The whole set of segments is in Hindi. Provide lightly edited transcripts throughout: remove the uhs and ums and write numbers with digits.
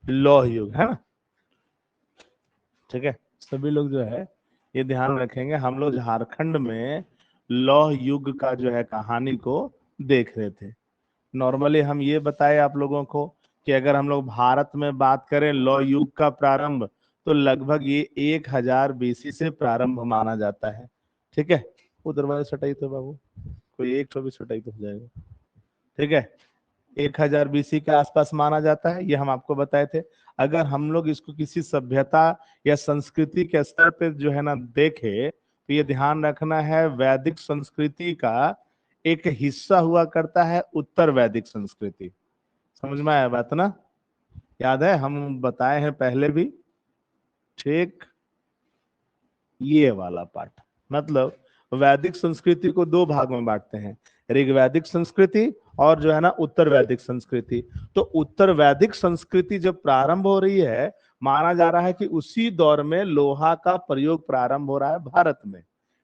लौह युग, है ना। ठीक है, सभी लोग जो है ये ध्यान रखेंगे, हम लोग झारखंड में लौह युग का जो है कहानी को देख रहे थे। नॉर्मली हम ये बताए आप लोगों को कि अगर हम लोग भारत में बात करें लौह युग का प्रारंभ, तो लगभग ये 1000 बीसी से प्रारंभ माना जाता है। ठीक है, उधर वाले सटाई तो बाबू, कोई एक तो भी सटाई तो हो जाएगा। ठीक है, 1000 बीसी के आसपास माना जाता है, ये हम आपको बताए थे। अगर हम लोग इसको किसी सभ्यता या संस्कृति के स्तर पे जो है ना देखे, तो ये ध्यान रखना है वैदिक संस्कृति का एक हिस्सा हुआ करता है उत्तर वैदिक संस्कृति। समझ में आया बात ना, याद है हम बताए हैं पहले भी। ठीक, ये वाला पार्ट, मतलब वैदिक संस्कृति को दो भाग में बांटते हैं, ऋग्वैदिक संस्कृति और जो है ना उत्तर वैदिक संस्कृति। तो उत्तर वैदिक संस्कृति जब प्रारंभ हो रही है, माना जा रहा है कि उसी दौर में लोहा का प्रयोग प्रारंभ हो रहा है भारत में।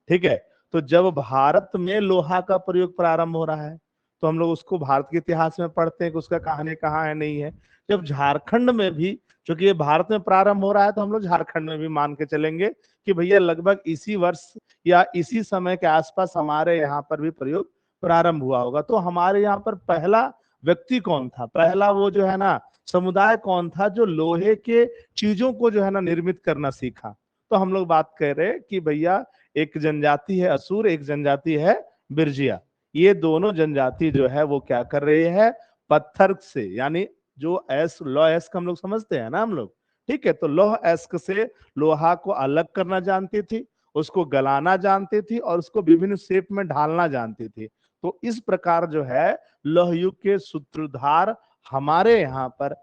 ठीक है, तो जब भारत में लोहा का प्रयोग प्रारंभ हो रहा है, तो हम लोग उसको भारत के इतिहास में पढ़ते हैं कि उसका कहानी कहाँ है, नहीं है। जब झारखंड में भी, चूंकि ये भारत में प्रारंभ हो रहा है, तो हम लोग झारखंड में भी मान के चलेंगे कि भैया लगभग इसी वर्ष या इसी समय के आसपास हमारे यहाँ पर भी प्रयोग प्रारंभ हुआ होगा। तो हमारे यहाँ पर पहला व्यक्ति कौन था, पहला वो जो है ना समुदाय कौन था जो लोहे के चीजों को जो है ना निर्मित करना सीखा। तो हम लोग बात कर रहे हैं कि भैया एक जनजाति है असुर, एक जनजाति है बिरजिया। ये दोनों जनजाति जो है वो क्या कर रही है, पत्थर से, यानी जो एस लौह एस्क हम लोग समझते हैं ना हम लोग। ठीक है, तो लौह एस्क से लोहा को अलग करना जानती थी, उसको गलाना जानती थी और उसको विभिन्न शेप में ढालना जानती थी। तो इस प्रकार जो है लौह युग के सूत्रधार हमारे यहाँ पर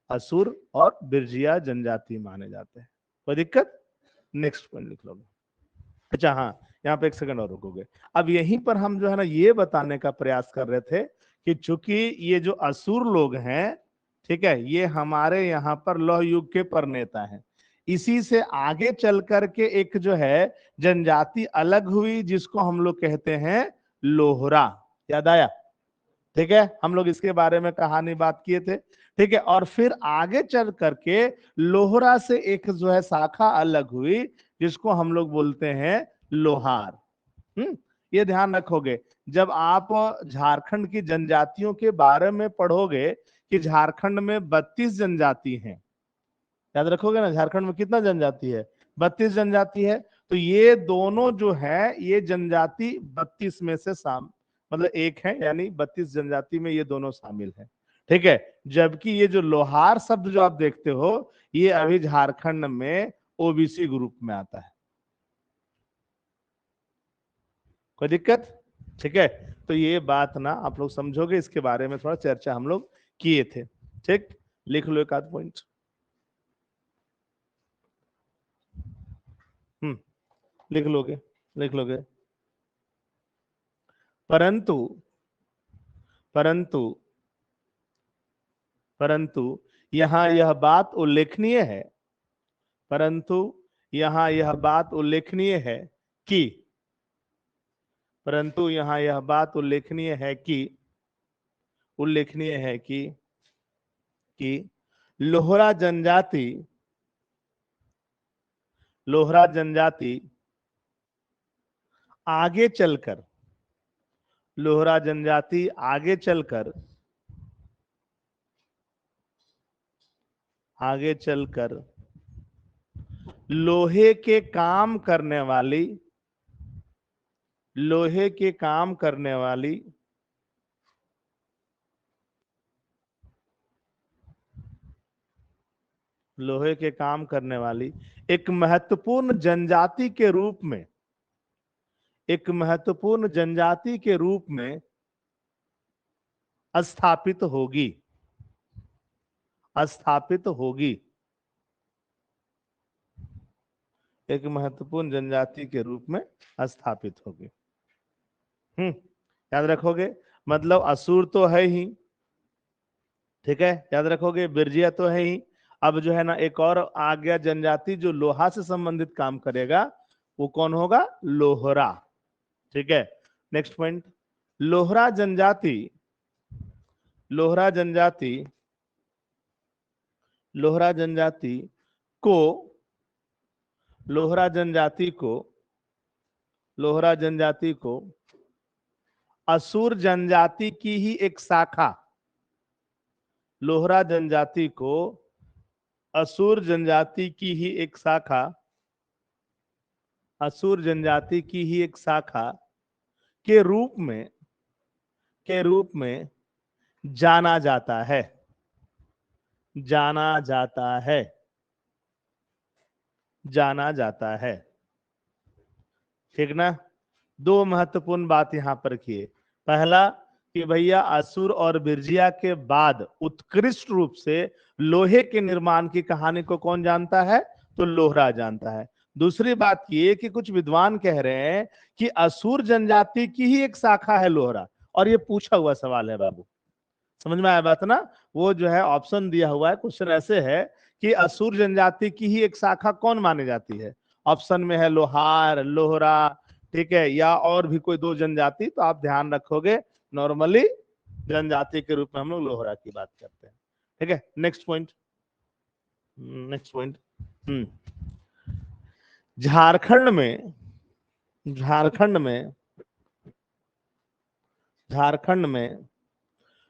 असुर और बिरजिया जनजाति माने जाते हैं। कोई दिक्कत? नेक्स्ट पॉइंट लिख लो। अच्छा हाँ, यहाँ पे एक सेकंड और रुकोगे। अब यहीं पर हम जो है ना ये बताने का प्रयास कर रहे थे कि चूंकि ये जो असुर लोग हैं, ठीक है, ये हमारे यहाँ पर लौह युग के प्रणेता हैं। इसी से आगे चल करके एक जो है जनजाति अलग हुई जिसको हम लोग कहते हैं लोहरा। याद आया? ठीक है, हम लोग इसके बारे में कहानी बात किए थे। ठीक है, और फिर आगे चल करके लोहरा से एक जो है शाखा अलग हुई जिसको हम लोग बोलते हैं लोहार। ये ध्यान रखोगे जब आप झारखंड की जनजातियों के बारे में पढ़ोगे कि झारखंड में 32 जनजाति हैं। याद रखोगे ना, झारखंड में कितना जनजाति है? 32 जनजाति है। तो ये दोनों जो है ये जनजाति 32 में से मतलब एक है, यानी 32 जनजाति में ये दोनों शामिल है। ठीक है, जबकि ये जो लोहार शब्द जो आप देखते हो, ये अभी झारखंड में ओबीसी ग्रुप में आता है। कोई दिक्कत? ठीक है, तो ये बात ना आप लोग समझोगे, इसके बारे में थोड़ा चर्चा हम लोग किए थे। ठीक, लिख लो एक आध पॉइंट। लिख लोगे, लिख लोगे। परंतु परंतु परंतु यहां यह बात उल्लेखनीय है, परंतु यहां यह बात उल्लेखनीय है कि परंतु यहां यह बात उल्लेखनीय है कि उल्लेखनीय है कि लोहरा जनजाति लोहरा जनजाति आगे चलकर लोहरा जनजाति आगे चलकर लोहे के काम करने वाली लोहे के काम करने वाली लोहे के काम करने वाली एक महत्वपूर्ण जनजाति के रूप में एक महत्वपूर्ण जनजाति के रूप में स्थापित होगी स्थापित होगी एक महत्वपूर्ण जनजाति के रूप में स्थापित होगी। याद रखोगे, मतलब असुर तो है ही, ठीक है, याद रखोगे, बिरजिया तो है ही। अब जो है ना एक और आ गया जनजाति जो लोहा से संबंधित काम करेगा, वो कौन होगा? लोहरा। ठीक है, नेक्स्ट पॉइंट। लोहरा जनजाति लोहरा जनजाति लोहरा जनजाति को लोहरा जनजाति को लोहरा जनजाति को असुर जनजाति की ही एक शाखा, लोहरा जनजाति को असुर जनजाति की ही एक शाखा, असुर जनजाति की ही एक शाखा के रूप में जाना जाता है, जाना जाता है, जाना जाता है। ठीक ना। दो महत्वपूर्ण बात यहां पर किए। पहला कि भैया असुर और बिरजिया के बाद उत्कृष्ट रूप से लोहे के निर्माण की कहानी को कौन जानता है? तो लोहरा जानता है। दूसरी बात ये कि कुछ विद्वान कह रहे हैं कि असुर जनजाति की ही एक शाखा है लोहरा, और ये पूछा हुआ सवाल है बाबू, समझ में आया बात ना। वो जो है ऑप्शन दिया हुआ है, क्वेश्चन ऐसे है कि असुर जनजाति की ही एक शाखा कौन मानी जाती है? ऑप्शन में है लोहार, लोहरा, ठीक है, या और भी कोई दो जनजाति। तो आप ध्यान रखोगे नॉर्मली जनजाति के रूप में हम लोग लोहरा की बात करते हैं। ठीक है, next point, next point. Jharkhand में झारखंड में झारखंड में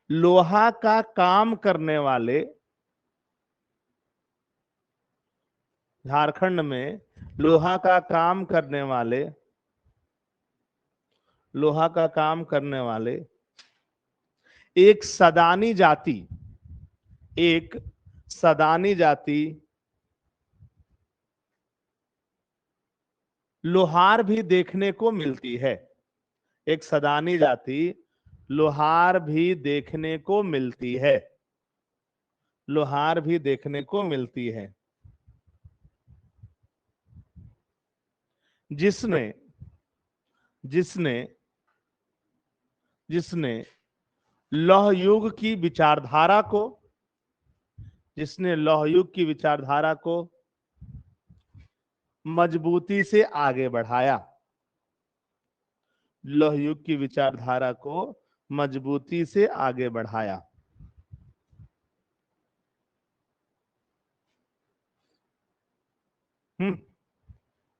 लोहा का काम करने वाले, झारखंड में लोहा का काम करने वाले, लोहा का काम करने वाले एक सदानी जाति, एक सदानी जाति लोहार भी देखने को मिलती है। एक सदानी जाति लोहार भी देखने को मिलती है, लोहार भी देखने को मिलती है, जिसने जिसने जिसने लौह युग की विचारधारा को, जिसने लौह युग की विचारधारा को मजबूती से आगे बढ़ाया, लौह युग की विचारधारा को मजबूती से आगे बढ़ाया।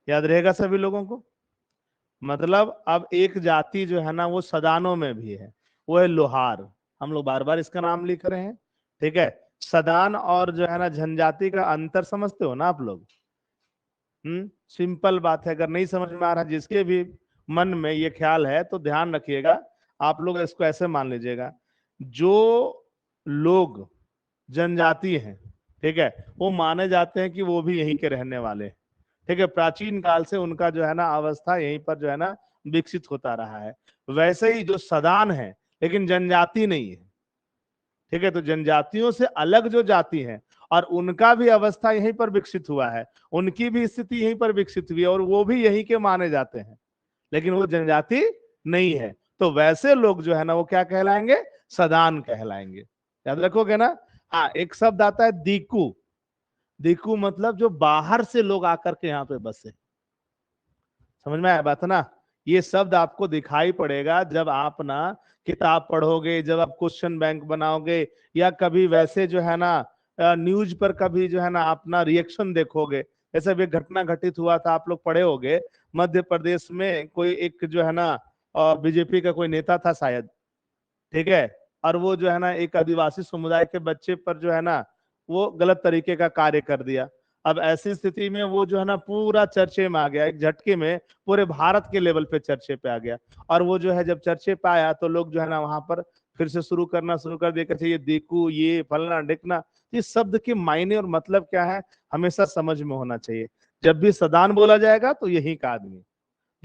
याद रहेगा सभी लोगों को। मतलब अब एक जाति जो है ना वो सदानों में भी है, वो है लोहार। हम लोग बार बार इसका नाम लिख रहे हैं। ठीक है, सदान और जो है ना जनजाति का अंतर समझते हो ना आप लोग? सिंपल बात है, अगर नहीं समझ में आ रहा, जिसके भी मन में ये ख्याल है तो ध्यान रखिएगा, आप लोग इसको ऐसे मान लीजिएगा, जो लोग जनजाति हैं, ठीक है, वो माने जाते हैं कि वो भी यहीं के रहने वाले हैं। ठीक है, प्राचीन काल से उनका जो है ना अवस्था यहीं पर जो है ना विकसित होता रहा है। वैसे ही जो सदान है लेकिन जनजाति नहीं है, ठीक है, तो जनजातियों से अलग जो जाति है और उनका भी अवस्था यहीं पर विकसित हुआ है, उनकी भी स्थिति यहीं पर विकसित हुई है और वो भी यहीं के माने जाते हैं, लेकिन वो जनजाति नहीं है। तो वैसे लोग जो है ना वो क्या कहलाएंगे? सदान कहलाएंगे। याद रखोगे ना। हाँ, एक शब्द आता है दीकू। दीकू मतलब जो बाहर से लोग आकर के यहाँ पे बसे। समझ में आया बात ना। ये शब्द आपको दिखाई पड़ेगा जब आप ना किताब पढ़ोगे, जब आप क्वेश्चन बैंक बनाओगे, या कभी वैसे जो है ना न्यूज पर कभी जो है ना अपना रिएक्शन देखोगे। जैसे भी घटना घटित हुआ था, आप लोग पढ़े होंगे, मध्य प्रदेश में कोई एक जो है ना बीजेपी का कोई नेता था शायद, ठीक है, और वो जो है ना एक आदिवासी समुदाय के बच्चे पर जो है ना वो गलत तरीके का कार्य कर दिया। अब ऐसी स्थिति में वो जो है ना पूरा चर्चे में आ गया, एक झटके में पूरे भारत के लेवल पे चर्चे पे आ गया। और वो जो है जब चर्चे पे आया तो लोग जो है ना वहां पर फिर से शुरू कर दिया कि ये देखो, ये फलना ढिकना। इस शब्द के मायने और मतलब क्या है हमेशा समझ में होना चाहिए। जब भी सदान बोला जाएगा तो यही का आदमी,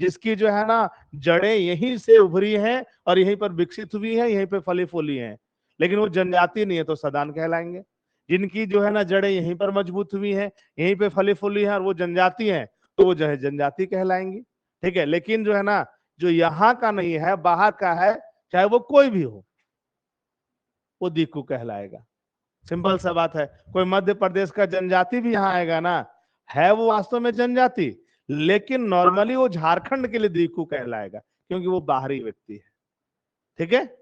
जिसकी जो है ना जड़ें यहीं से उभरी हैं और यहीं पर विकसित हुई है, यहीं पे फली फूली हैं, लेकिन वो जनजाति नहीं है तो सदान कहलाएंगे। जिनकी जो है ना जड़ें यहीं पर मजबूत हुई हैं, यहीं पे फली फूली है और वो जनजाति हैं, तो वो जो है जनजाति कहलाएंगी। ठीक है, लेकिन जो है ना जो यहाँ का नहीं है, बाहर का है, चाहे वो कोई भी हो, वो दीकू कहलाएगा। सिंपल सा बात है। कोई मध्य प्रदेश का जनजाति भी यहाँ आएगा ना, है वो वास्तव में जनजाति, लेकिन नॉर्मली वो झारखंड के लिए दीकू कहलाएगा क्योंकि वो बाहरी व्यक्ति है। ठीक है,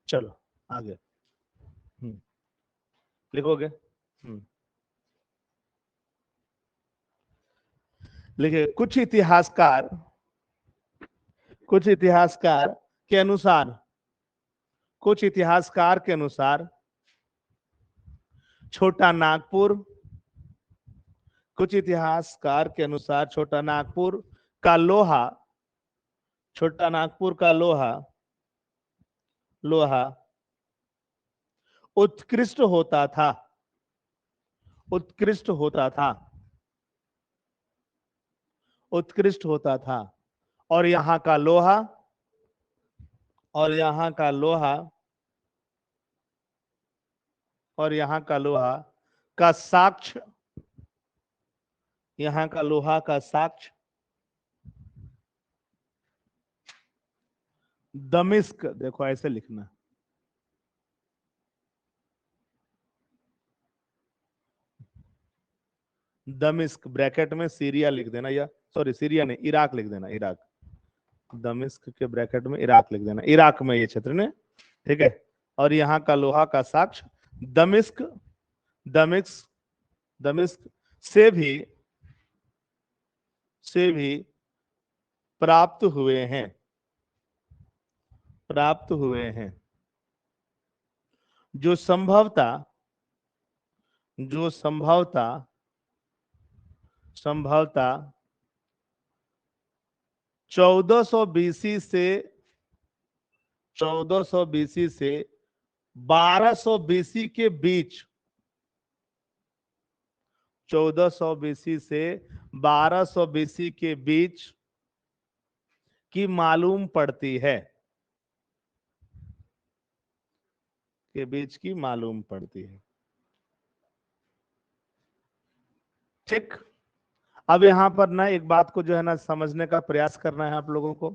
चलो आगे। लिखोगे। लिखे कुछ इतिहासकार के अनुसार छोटा नागपुर का लोहा उत्कृष्ट होता था और यहाँ का लोहा का साक्ष्य दमिश्क, देखो ऐसे लिखना, दमिश्क ब्रैकेट में सीरिया लिख देना, या सॉरी सीरिया नहीं, इराक लिख देना, इराक, दमिश्क के ब्रैकेट में इराक लिख देना, इराक में ये क्षेत्र ने, ठीक है। और यहाँ का लोहा का साक्ष्य दमिश्क से भी प्राप्त हुए हैं, जो संभवतः 1400 बीसी से 1200 बीसी के बीच, 1400 बीसी से 1200 बीसी के बीच की मालूम पड़ती है, ठीक। अब यहां पर ना एक बात को जो है ना समझने का प्रयास करना है आप लोगों को,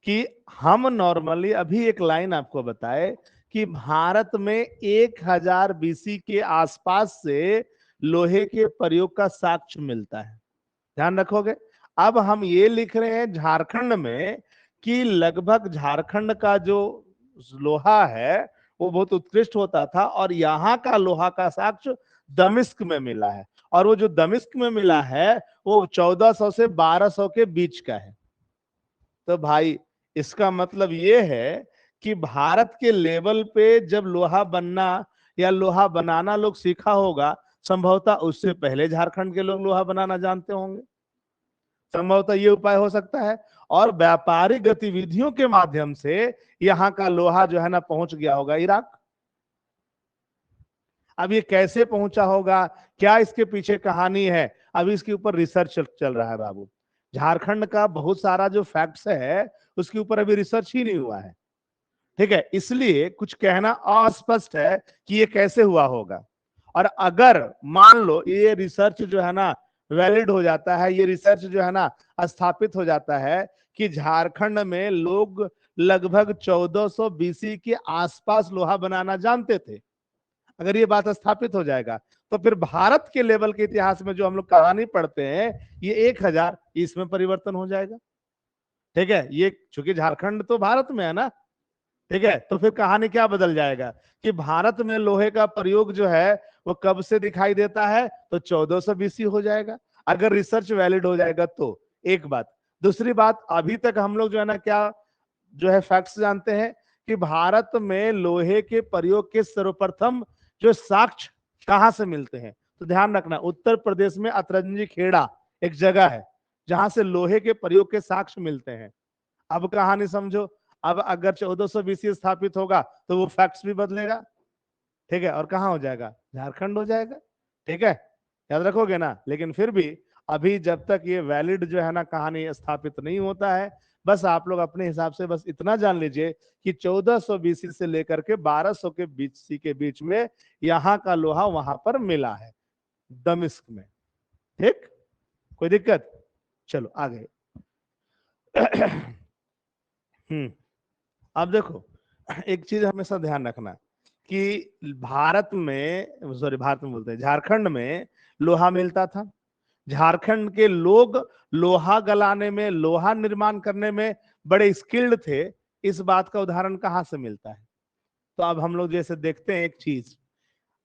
कि हम नॉर्मली अभी एक लाइन आपको बताए कि भारत में 1000 बीसी के आसपास से लोहे के प्रयोग का साक्ष्य मिलता है, ध्यान रखोगे। अब हम ये लिख रहे हैं झारखंड में कि लगभग झारखंड का जो लोहा है वो बहुत उत्कृष्ट होता था, और यहाँ का लोहा का साक्ष्य दमिश्क में मिला है, और वो जो दमिश्क में मिला है वो 1400 से 1200 के बीच का है। तो भाई इसका मतलब ये है कि भारत के लेवल पे जब लोहा बनना या लोहा बनाना लोग सीखा होगा, संभवतः उससे पहले झारखंड के लोग लोहा बनाना जानते होंगे, संभवतः ये उपाय हो सकता है। और व्यापारिक गतिविधियों के माध्यम से यहाँ का लोहा जो है ना पहुंच गया होगा इराक। अब ये कैसे पहुंचा होगा, क्या इसके पीछे कहानी है, अभी इसके ऊपर रिसर्च चल रहा है बाबू। झारखंड का बहुत सारा जो फैक्ट्स है उसके ऊपर अभी रिसर्च ही नहीं हुआ है, ठीक है, इसलिए कुछ कहना अस्पष्ट है कि ये कैसे हुआ होगा। और अगर मान लो ये रिसर्च जो है ना वैलिड हो जाता है, ये रिसर्च जो है ना स्थापित हो जाता है कि झारखंड में लोग लगभग 1400 बीसी के आसपास लोहा बनाना जानते थे, अगर ये बात स्थापित हो जाएगा तो फिर भारत के लेवल के इतिहास में जो हम लोग कहानी पढ़ते हैं ये 1000 इसमें परिवर्तन हो जाएगा, ठीक है। ये चूंकि झारखंड तो भारत में है ना, ठीक है, तो फिर कहानी क्या बदल जाएगा कि भारत में लोहे का प्रयोग जो है वो कब से दिखाई देता है, तो 1400 बीसी हो जाएगा, अगर रिसर्च वैलिड हो जाएगा तो। एक बात, दूसरी बात, अभी तक हम लोग जो है ना क्या जो है फैक्ट्स जानते हैं कि भारत में लोहे के प्रयोग के सर्वप्रथम जो साक्ष्य कहां से मिलते हैं, तो ध्यान रखना उत्तर प्रदेश में अतरंजी खेड़ा एक जगह है जहां से लोहे के प्रयोग के साक्ष्य मिलते हैं। अब कहानी समझो, अब अगर 1400 बीसी स्थापित होगा तो वो फैक्ट्स भी बदलेगा, ठीक है, और कहां हो जाएगा, झारखंड हो जाएगा, ठीक है, याद रखोगे ना। लेकिन फिर भी अभी जब तक ये वैलिड जो है ना कहानी स्थापित नहीं होता है, बस आप लोग अपने हिसाब से बस इतना जान लीजिए कि 1400 बीसी से लेकर के 1200 के बीसी के बीच में यहाँ का लोहा वहां पर मिला है दमिश्क में, ठीक, कोई दिक्कत, चलो आगे। अब देखो एक चीज हमेशा ध्यान रखना कि भारत में बोलते हैं झारखंड में लोहा मिलता था, झारखंड के लोग लोहा गलाने में, लोहा निर्माण करने में बड़े स्किल्ड थे, इस बात का उदाहरण कहां से मिलता है। तो अब हम लोग जैसे देखते हैं एक चीज,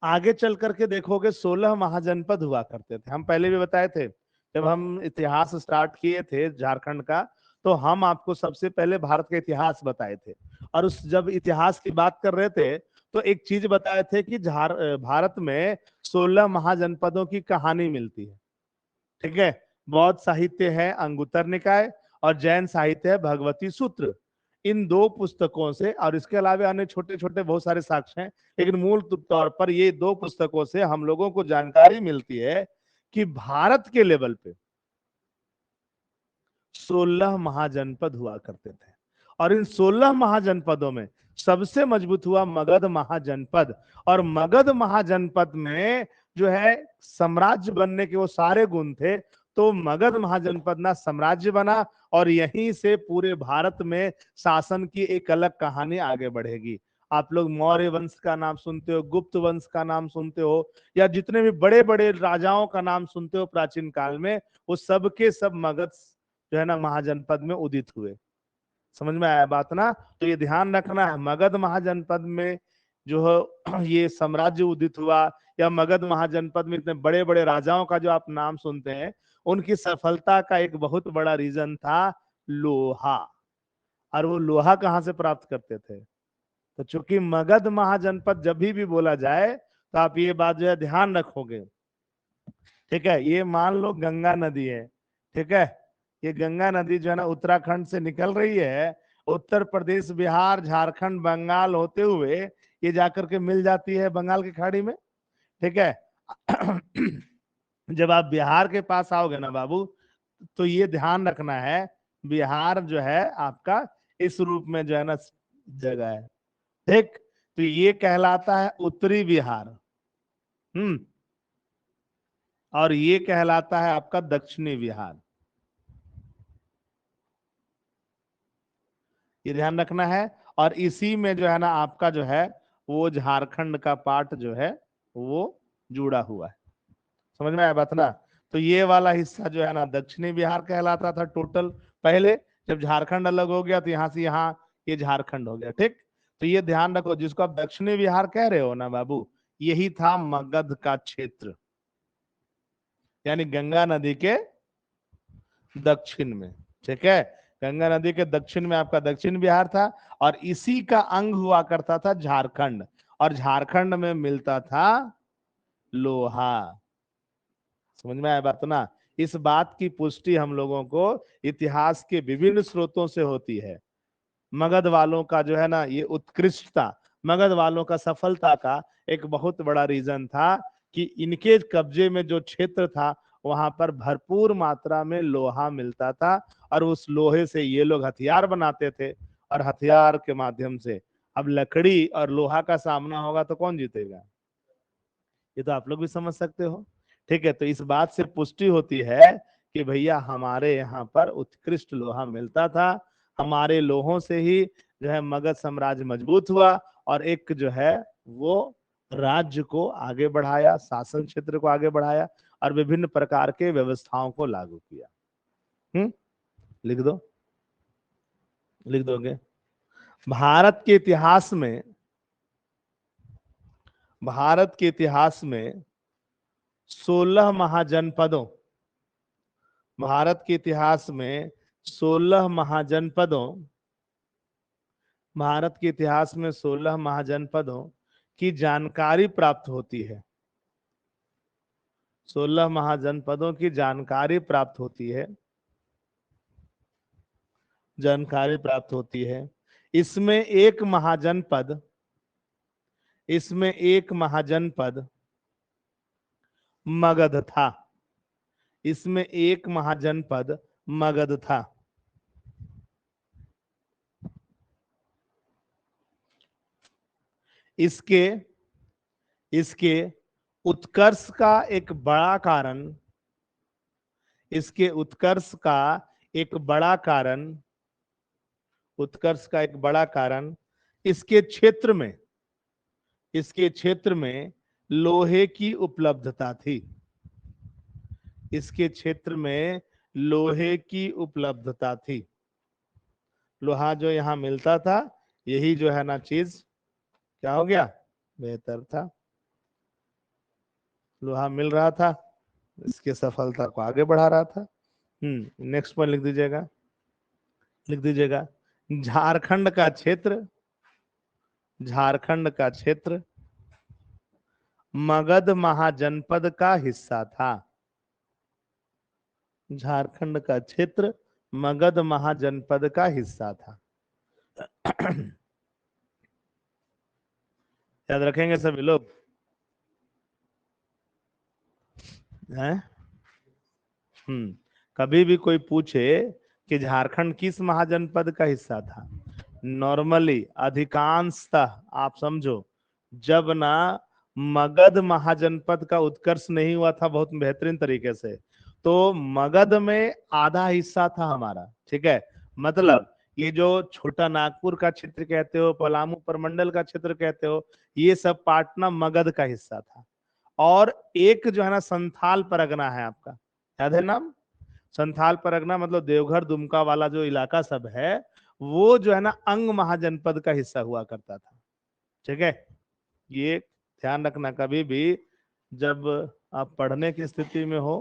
आगे चल करके देखोगे 16 महाजनपद हुआ करते थे, हम पहले भी बताए थे जब हम इतिहास स्टार्ट किए थे झारखंड का, तो हम आपको सबसे पहले भारत का इतिहास बताए थे। और उस जब इतिहास की बात कर रहे थे तो एक चीज बताए थे कि भारत में 16 महाजनपदों की कहानी मिलती है। ठीक है, बौद्ध साहित्य है अंगुत्तर निकाय और जैन साहित्य है भगवती सूत्र। इन दो पुस्तकों से, और इसके अलावा अन्य छोटे छोटे बहुत सारे साक्ष्य हैं, लेकिन मूल तौर पर ये दो पुस्तकों से हम लोगों को जानकारी मिलती है कि भारत के लेवल पे 16 महाजनपद हुआ करते थे। और इन 16 महाजनपदों में सबसे मजबूत हुआ मगध महाजनपद। और मगध महाजनपद में जो है साम्राज्य बनने के वो सारे गुण थे, तो मगध महाजनपद ना साम्राज्य बना, और यहीं से पूरे भारत में शासन की एक अलग कहानी आगे बढ़ेगी। आप लोग मौर्य वंश का नाम सुनते हो, गुप्त वंश का नाम सुनते हो, या जितने भी बड़े बड़े राजाओं का नाम सुनते हो प्राचीन काल में, वो सब के सब मगध जो है ना महाजनपद में उदित हुए। समझ में आया बात ना? तो ये ध्यान रखना है, मगध महाजनपद में जो है ये साम्राज्य उदित हुआ, या मगध महाजनपद में इतने बड़े बड़े राजाओं का जो आप नाम सुनते हैं, उनकी सफलता का एक बहुत बड़ा रीजन था लोहा। और वो लोहा कहाँ से प्राप्त करते थे? तो चूंकि मगध महाजनपद जब भी बोला जाए तो आप ये बात जो है ध्यान रखोगे। ठीक है, ये मान लो गंगा नदी है। ठीक है, ये गंगा नदी जो है ना उत्तराखंड से निकल रही है, उत्तर प्रदेश बिहार झारखंड बंगाल होते हुए ये जाकर के मिल जाती है बंगाल की खाड़ी में। ठीक है जब आप बिहार के पास आओगे ना बाबू, तो ये ध्यान रखना है, बिहार जो है आपका इस रूप में जो है ना जगह है। ठीक, तो ये कहलाता है उत्तरी बिहार। हम्म, और ये कहलाता है आपका दक्षिणी बिहार। ये ध्यान रखना है। और इसी में जो है ना आपका जो है वो झारखंड का पार्ट जो है वो जुड़ा हुआ है। समझ में आया बात ना? तो ये वाला हिस्सा जो है ना दक्षिणी बिहार कहलाता था टोटल पहले। जब झारखंड अलग हो गया तो यहाँ से यहाँ ये झारखंड हो गया। ठीक, तो ये ध्यान रखो, जिसको आप दक्षिणी बिहार कह रहे हो ना बाबू, यही था मगध का क्षेत्र, यानी गंगा नदी के दक्षिण में। ठीक है, गंगा नदी के दक्षिण में आपका दक्षिण बिहार था, और इसी का अंग हुआ करता था झारखंड, और झारखंड में मिलता था लोहा। समझ में आया बात ना? इस बात की पुष्टि हम लोगों को इतिहास के विभिन्न स्रोतों से होती है। मगध वालों का जो है ना ये उत्कृष्टता, मगध वालों का सफलता का एक बहुत बड़ा रीजन था कि इनके कब्जे में जो क्षेत्र था वहां पर भरपूर मात्रा में लोहा मिलता था, और उस लोहे से ये लोग हथियार बनाते थे। और हथियार के माध्यम से, अब लकड़ी और लोहा का सामना होगा तो कौन जीतेगा? ये तो आप लोग भी समझ सकते हो। ठीक है, तो इस बात से पुष्टि होती है कि भैया हमारे यहाँ पर उत्कृष्ट लोहा मिलता था। हमारे लोहों से ही जो है मगध साम्राज्य मजबूत हुआ, और एक जो है वो राज्य को आगे बढ़ाया, शासन क्षेत्र को आगे बढ़ाया, और विभिन्न प्रकार के व्यवस्थाओं को लागू किया। लिख दो, लिख दोगे? भारत के इतिहास में, भारत के इतिहास में 16 महाजनपदों, भारत के इतिहास में 16 महाजनपदों, भारत के इतिहास में 16 महाजनपदों की जानकारी प्राप्त होती है। 16 महाजनपदों की जानकारी प्राप्त होती है, जानकारी प्राप्त होती है। इसमें एक महाजनपद, इसमें एक महाजनपद मगध था। इसमें एक महाजनपद मगध था। इसके इसके उत्कर्ष का एक बड़ा कारण, इसके उत्कर्ष का एक बड़ा कारण, उत्कर्ष का एक बड़ा कारण इसके क्षेत्र में, इसके क्षेत्र में लोहे की उपलब्धता थी। इसके क्षेत्र में लोहे की उपलब्धता थी। लोहा जो यहाँ मिलता था, यही जो है ना चीज क्या हो गया, बेहतर था। लोहा मिल रहा था, इसके सफलता को आगे बढ़ा रहा था। नेक्स्ट पॉइंट लिख दीजिएगा, लिख दीजिएगा, झारखंड का क्षेत्र, झारखंड का क्षेत्र मगध महाजनपद का हिस्सा था। झारखंड का क्षेत्र मगध महाजनपद का हिस्सा था। याद रखेंगे सभी लोग हैं? कभी भी कोई पूछे कि झारखंड किस महाजनपद का हिस्सा था, नॉर्मली अधिकांशतः आप समझो, जब ना मगध महाजनपद का उत्कर्ष नहीं हुआ था बहुत बेहतरीन तरीके से, तो मगध में आधा हिस्सा था हमारा, ठीक है। मतलब ये जो छोटा नागपुर का क्षेत्र कहते हो, पलामू प्रमंडल का क्षेत्र कहते हो, ये सब पार्ट ना मगध का हिस्सा था। और एक जो है ना संथाल परगना है आपका, याद है नाम? संथाल परगना मतलब देवघर दुमका वाला जो इलाका सब है, वो जो है ना अंग महाजनपद का हिस्सा हुआ करता था, ठीक है। ये ध्यान रखना, कभी भी जब आप पढ़ने की स्थिति में हो,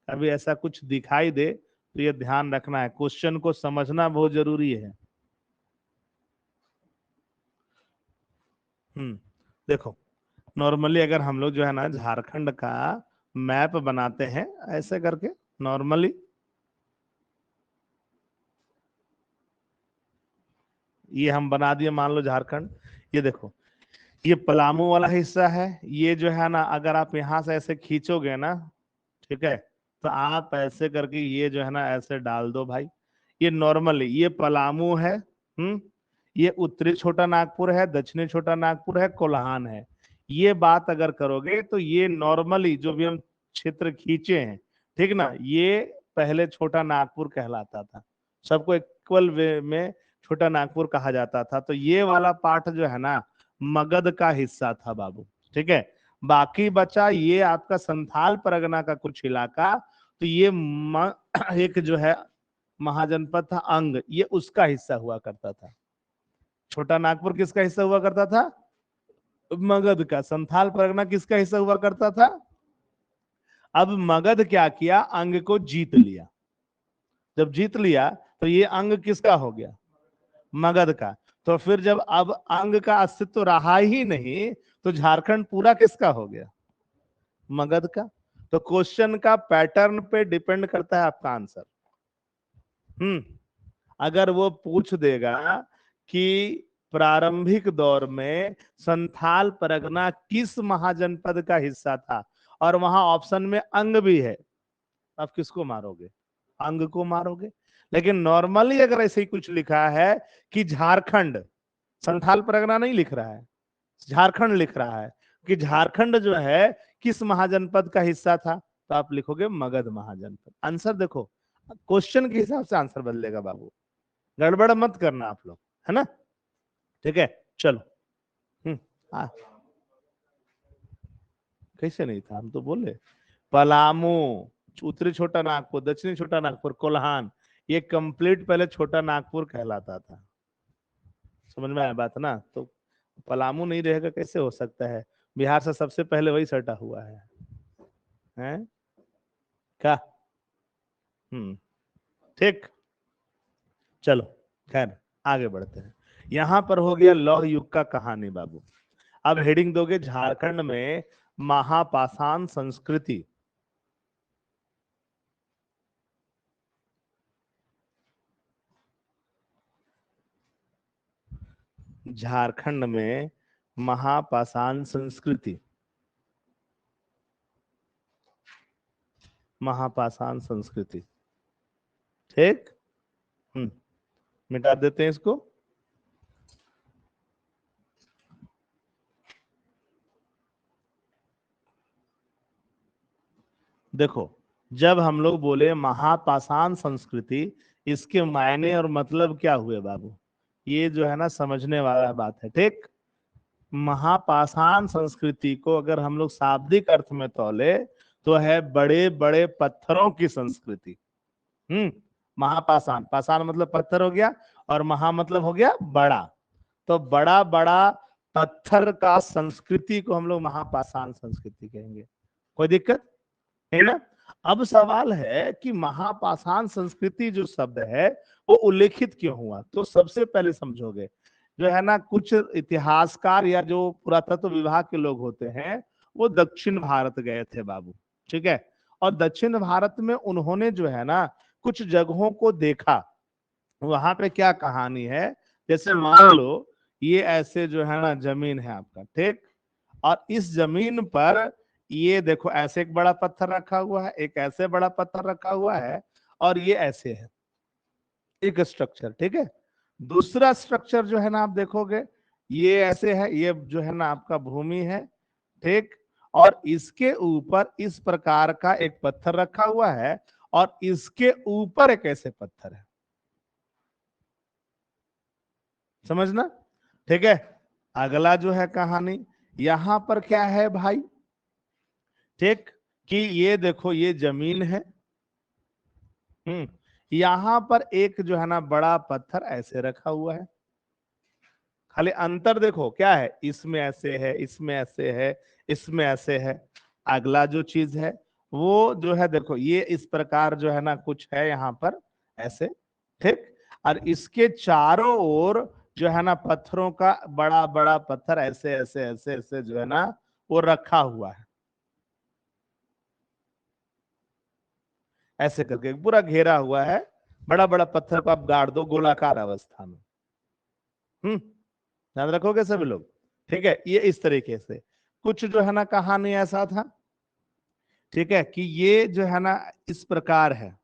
कभी ऐसा कुछ दिखाई दे तो ये ध्यान रखना है, क्वेश्चन को समझना बहुत जरूरी है। देखो, नॉर्मली अगर हम लोग जो है ना झारखंड का मैप बनाते हैं ऐसे करके, नॉर्मली ये हम बना दिए, मान लो झारखंड, ये देखो ये पलामू वाला हिस्सा है, ये जो है ना अगर आप यहां से ऐसे खींचोगे ना, ठीक है, तो आप ऐसे करके ये जो है ना ऐसे डाल दो भाई। ये नॉर्मली ये पलामू है, ये उत्तरी छोटा नागपुर है, दक्षिणी छोटा नागपुर है, कोल्हान है। ये बात अगर करोगे तो ये नॉर्मली जो भी हम क्षेत्र खींचे हैं, ठीक ना, ये पहले छोटा नागपुर कहलाता था, सबको इक्वल वे में छोटा नागपुर कहा जाता था। तो ये वाला पार्ट जो है ना मगध का हिस्सा था बाबू, ठीक है। बाकी बचा ये आपका संथाल परगना का कुछ इलाका, तो ये एक जो है महाजनपद था अंग, ये उसका हिस्सा हुआ करता था। छोटा नागपुर किसका हिस्सा हुआ करता था? मगध का। संथाल परगना किसका हिस्सा हुआ करता था? अब मगध क्या किया, अंग को जीत लिया। जब जीत लिया तो ये अंग किसका हो गया? मगध का। तो फिर जब अब अंग का अस्तित्व रहा ही नहीं, तो झारखंड पूरा किसका हो गया? मगध का। तो क्वेश्चन का पैटर्न पे डिपेंड करता है आपका आंसर। अगर वो पूछ देगा कि प्रारंभिक दौर में संथाल परगना किस महाजनपद का हिस्सा था, और वहां ऑप्शन में अंग भी है, आप किसको मारोगे? अंग को मारोगे। लेकिन नॉर्मली अगर ऐसे ही कुछ लिखा है कि झारखंड, संथाल परगना नहीं लिख रहा है, झारखंड लिख रहा है, कि झारखंड जो है किस महाजनपद का हिस्सा था, तो आप लिखोगे मगध महाजनपद। आंसर देखो, क्वेश्चन के हिसाब से आंसर बदलेगा बाबू, गड़बड़ मत करना आप लोग, है ना? ठीक है, चलो। कैसे नहीं था, हम तो बोले पलामू, उत्तरी छोटा नागपुर, दक्षिणी छोटा नागपुर, कोल्हान, ये कंप्लीट पहले छोटा नागपुर कहलाता था। समझ में आया बात ना? तो पलामू नहीं रहेगा कैसे हो सकता है, बिहार से सबसे पहले वही सटा हुआ है, हैं? क्या? ठीक, चलो खैर आगे बढ़ते हैं। यहां पर हो गया लौह युग का कहानी बाबू। अब हेडिंग दोगे झारखंड में महापाषाण संस्कृति। झारखंड में महापाषाण संस्कृति, महापाषाण संस्कृति, ठीक। मिटा देते हैं इसको। देखो, जब हम लोग बोले महापाषाण संस्कृति, इसके मायने और मतलब क्या हुए बाबू, ये जो है ना समझने वाला बात है, ठीक। महापाषाण संस्कृति को अगर हम लोग शाब्दिक अर्थ में तौले तो है बड़े बड़े पत्थरों की संस्कृति। महापाषाण, पाषाण मतलब पत्थर हो गया, और महा मतलब हो गया बड़ा, तो बड़ा बड़ा पत्थर का संस्कृति को हम लोग महापाषाण संस्कृति कहेंगे। कोई दिक्कत है ना? अब सवाल है कि महापाषाण संस्कृति जो शब्द है वो उल्लेखित क्यों हुआ। तो सबसे पहले समझोगे जो है ना, कुछ इतिहासकार या जो पुरातत्व विभाग के लोग होते हैं वो दक्षिण भारत गए थे बाबू, ठीक है। और दक्षिण भारत में उन्होंने जो है ना कुछ जगहों को देखा, वहां पे क्या कहानी है। जैसे मान लो ये ऐसे जो है ना जमीन है आपका, ठीक। और इस जमीन पर ये देखो ऐसे एक बड़ा पत्थर रखा हुआ है, एक ऐसे बड़ा पत्थर रखा हुआ है, और ये ऐसे है एक स्ट्रक्चर, ठीक है। दूसरा स्ट्रक्चर जो है ना आप देखोगे ये ऐसे है, ये जो है ना आपका भूमि है, ठीक। और इसके ऊपर इस प्रकार का एक पत्थर रखा हुआ है, और इसके ऊपर एक ऐसे पत्थर है, समझना, ठीक है। अगला जो है कहानी, यहां पर क्या है भाई, ठीक, कि ये देखो ये जमीन है, यहां पर एक जो है ना बड़ा पत्थर ऐसे रखा हुआ है। खाली अंतर देखो क्या है, इसमें ऐसे है, इसमें ऐसे है, इसमें ऐसे है। अगला जो चीज है वो जो है देखो ये इस प्रकार जो है ना कुछ है यहाँ पर ऐसे, ठीक। और इसके चारों ओर जो है ना पत्थरों का बड़ा बड़ा पत्थर ऐसे ऐसे ऐसे ऐसे जो है ना वो रखा हुआ है, ऐसे करके पूरा घेरा हुआ है। बड़ा बड़ा पत्थर को आप गाड़ दो गोलाकार अवस्था में। ध्यान रखोगे सभी लोग, ठीक है। ये इस तरीके से कुछ जो है ना कहानी ऐसा था, ठीक है, कि ये जो है ना इस प्रकार है,